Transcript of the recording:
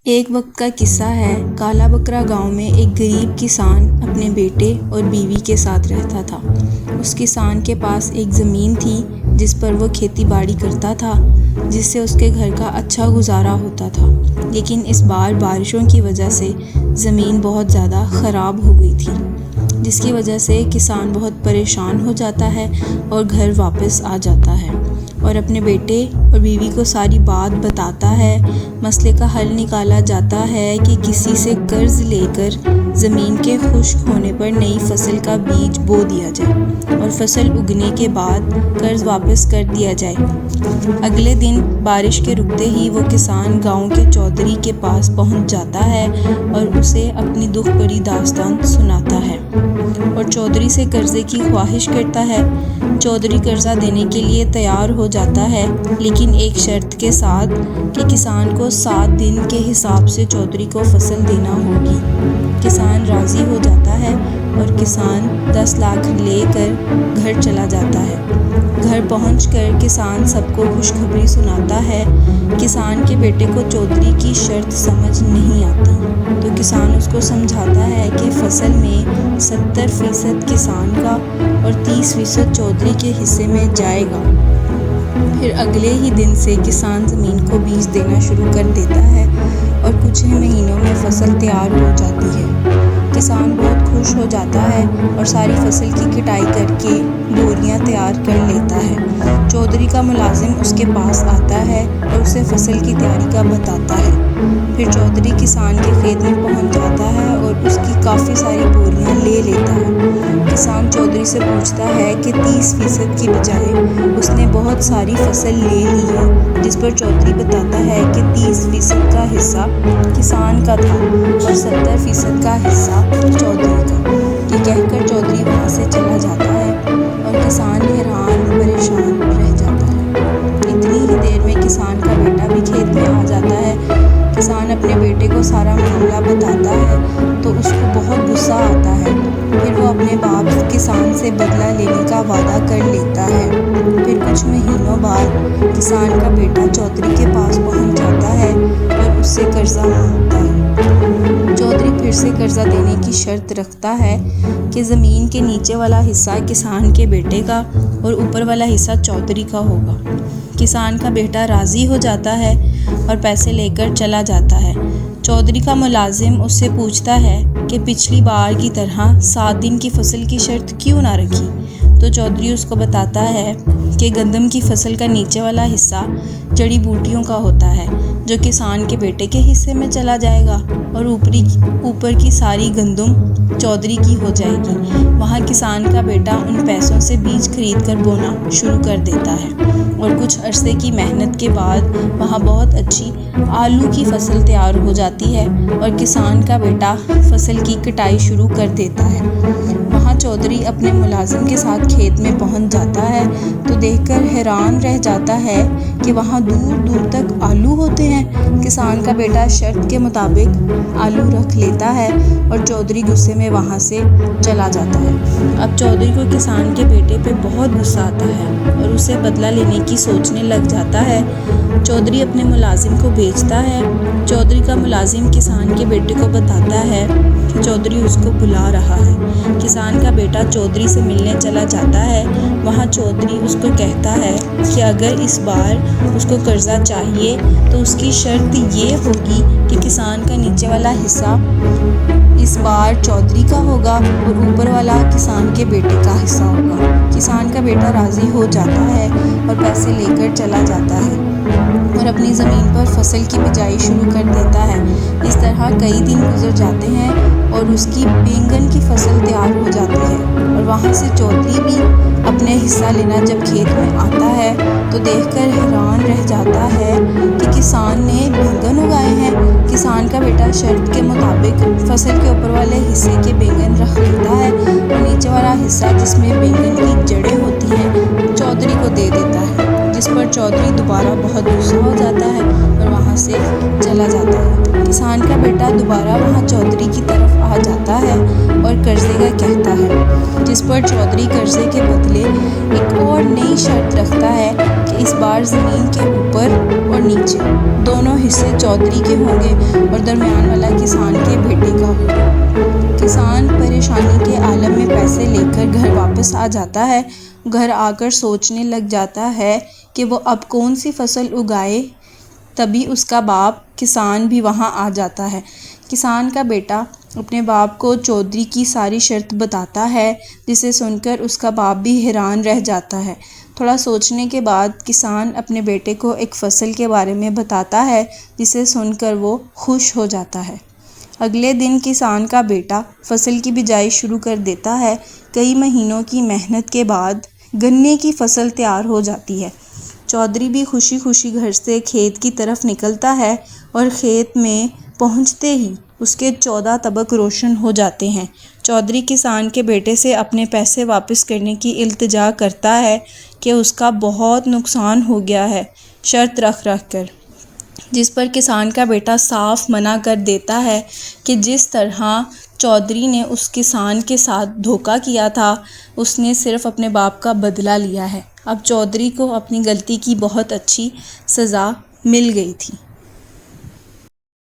एक वक्त का किस्सा है। काला बकरा गांव में एक गरीब किसान अपने बेटे और बीवी के साथ रहता था। उस किसान के पास एक ज़मीन थी जिस पर वो खेती बाड़ी करता था, जिससे उसके घर का अच्छा गुजारा होता था। लेकिन इस बार बारिशों की वजह से ज़मीन बहुत ज़्यादा ख़राब हो गई थी, जिसकी वजह से किसान बहुत परेशान हो जाता है और घर वापस आ जाता है और अपने बेटे और बीवी को सारी बात बताता है। मसले का हल निकाला जाता है कि किसी से कर्ज लेकर ज़मीन के खुश्क होने पर नई फसल का बीज बो दिया जाए और फसल उगने के बाद कर्ज वापस कर दिया जाए। अगले दिन बारिश के रुकते ही वो किसान गांव के चौधरी के पास पहुंच जाता है और उसे अपनी दुख भरी दास्तान सुनाता है और चौधरी से कर्जे की ख्वाहिश करता है। चौधरी कर्जा देने के लिए तैयार हो जाता है, लेकिन एक शर्त के साथ कि किसान को 7 दिन के हिसाब से चौधरी को फसल देना होगी। किसान राज़ी हो जाता है और किसान 10 लाख लेकर घर चला जाता है। घर पहुंचकर किसान सबको खुशखबरी सुनाता है। किसान के बेटे को चौधरी की शर्त समझ नहीं आती, तो किसान उसको समझाता है कि फसल में 70% किसान का और 30% चौधरी के हिस्से में जाएगा। फिर अगले ही दिन से किसान ज़मीन को बीज देना शुरू कर देता है और कुछ ही महीनों में फसल तैयार हो जाती है। किसान बहुत खुश हो जाता है और सारी फसल की कटाई करके बोरियां तैयार कर लेता है। चौधरी का मुलाजिम उसके पास आता है और उसे फसल की तैयारी का बताता है। फिर चौधरी किसान के खेत में पहुंच जाता है और उसकी काफ़ी सारी बोरियां ले लेता है। किसान चौधरी से पूछता है कि 30% की बजाय उसने बहुत सारी फसल ले ली है, जिस पर चौधरी बताता है कि 30% का हिस्सा किसान का था और 70% का हिस्सा चौधरी का। ये कहकर चौधरी वहाँ से चला जाता है और किसान हैरान परेशान रह जाता है। इतनी ही देर में किसान का बेटा भी खेत में आ जाता है। किसान अपने बेटे को सारा मामला बताता है तो उसको बहुत गुस्सा आता है। फिर वो अपने बाप किसान से बदला लेने का वादा कर लेता है। फिर कुछ महीनों बाद किसान का बेटा चौधरी के पास पहुंच जाता है और उससे कर्जा मांगता है। चौधरी फिर से कर्जा देने की शर्त रखता है कि ज़मीन के नीचे वाला हिस्सा किसान के बेटे का और ऊपर वाला हिस्सा चौधरी का होगा। किसान का बेटा राज़ी हो जाता है और पैसे लेकर चला जाता है। चौधरी का मुलाजिम उससे पूछता है कि पिछली बार की तरह 7 दिन की फसल की शर्त क्यों ना रखी। तो चौधरी उसको बताता है कि गंदम की फसल का नीचे वाला हिस्सा जड़ी बूटियों का होता है, जो किसान के बेटे के हिस्से में चला जाएगा और ऊपर की सारी गंदम चौधरी की हो जाएगी। वहाँ किसान का बेटा उन पैसों से बीज खरीद कर बोना शुरू कर देता है और कुछ अरसे की मेहनत के बाद वहाँ बहुत अच्छी आलू की फसल तैयार हो जाती है और किसान का बेटा फसल की कटाई शुरू कर देता है। वहाँ चौधरी अपने मुलाजिम के साथ खेत में पहुँच जाता है तो देखकर हैरान रह जाता है कि वहाँ दूर दूर तक आलू होते हैं। किसान का बेटा शर्त के मुताबिक आलू रख लेता है और चौधरी गुस्से में वहाँ से चला जाता है। अब चौधरी को किसान के बेटे पे बहुत गुस्सा आता है और उसे बदला लेने की सोचने लग जाता है। चौधरी अपने मुलाजिम को भेजता है। चौधरी का मुलाजिम किसान के बेटे को बताता है कि चौधरी उसको बुला रहा है। किसान का बेटा चौधरी से मिलने चला जाता है। वहाँ चौधरी उसको कहता है कि अगर इस बार उसको कर्जा चाहिए तो उसकी शर्त ये होगी कि किसान का नीचे वाला हिस्सा इस बार चौधरी का होगा और ऊपर वाला किसान के बेटे का हिस्सा होगा। किसान का बेटा राज़ी हो जाता है और पैसे लेकर चला जाता है और अपनी ज़मीन पर फसल की बिजाई शुरू कर देता है। इस तरह कई दिन गुजर जाते हैं और उसकी बैंगन की फसल तैयार हो जाती है और वहाँ से चौधरी भी अपने हिस्सा लेना जब खेत में आता है तो देखकर हैरान रह जाता है कि किसान ने बैंगन उगाए हैं। किसान का बेटा शर्त के मुताबिक फसल के ऊपर वाले हिस्से के बैंगन रख लेता है और नीचे वाला हिस्सा जिसमें बैंगन की जड़ें होती हैं चौधरी को दे देता है, जिस पर चौधरी दोबारा बहुत गुस्सा हो जाता है और वहाँ से चला जाता है। किसान का बेटा दोबारा वहाँ चौधरी की तरफ आ जाता है और और कर्जे का कहता है, जिस पर चौधरी कर्जे के बदले एक और नई शर्त रखता है कि इस बार ज़मीन के ऊपर और नीचे दोनों हिस्से चौधरी के होंगे और दरमियान वाला किसान के बेटे का होगा। किसान परेशानी के आलम में पैसे लेकर घर वापस आ जाता है। घर आकर सोचने लग जाता है कि वो अब कौन सी फसल उगाए। तभी उसका बाप किसान भी वहाँ आ जाता है। किसान का बेटा अपने बाप को चौधरी की सारी शर्त बताता है, जिसे सुनकर उसका बाप भी हैरान रह जाता है। थोड़ा सोचने के बाद किसान अपने बेटे को एक फसल के बारे में बताता है, जिसे सुनकर वो खुश हो जाता है। अगले दिन किसान का बेटा फसल की बिजाई शुरू कर देता है। कई महीनों की मेहनत के बाद गन्ने की फसल तैयार हो जाती है। चौधरी भी खुशी खुशी घर से खेत की तरफ निकलता है और खेत में पहुंचते ही उसके 14 तबक रोशन हो जाते हैं। चौधरी किसान के बेटे से अपने पैसे वापस करने की इल्तिजा करता है कि उसका बहुत नुकसान हो गया है, शर्त रख कर, जिस पर किसान का बेटा साफ मना कर देता है कि जिस तरह चौधरी ने उस किसान के साथ धोखा किया था, उसने सिर्फ अपने बाप का बदला लिया है। अब चौधरी को अपनी गलती की बहुत अच्छी सज़ा मिल गई थी।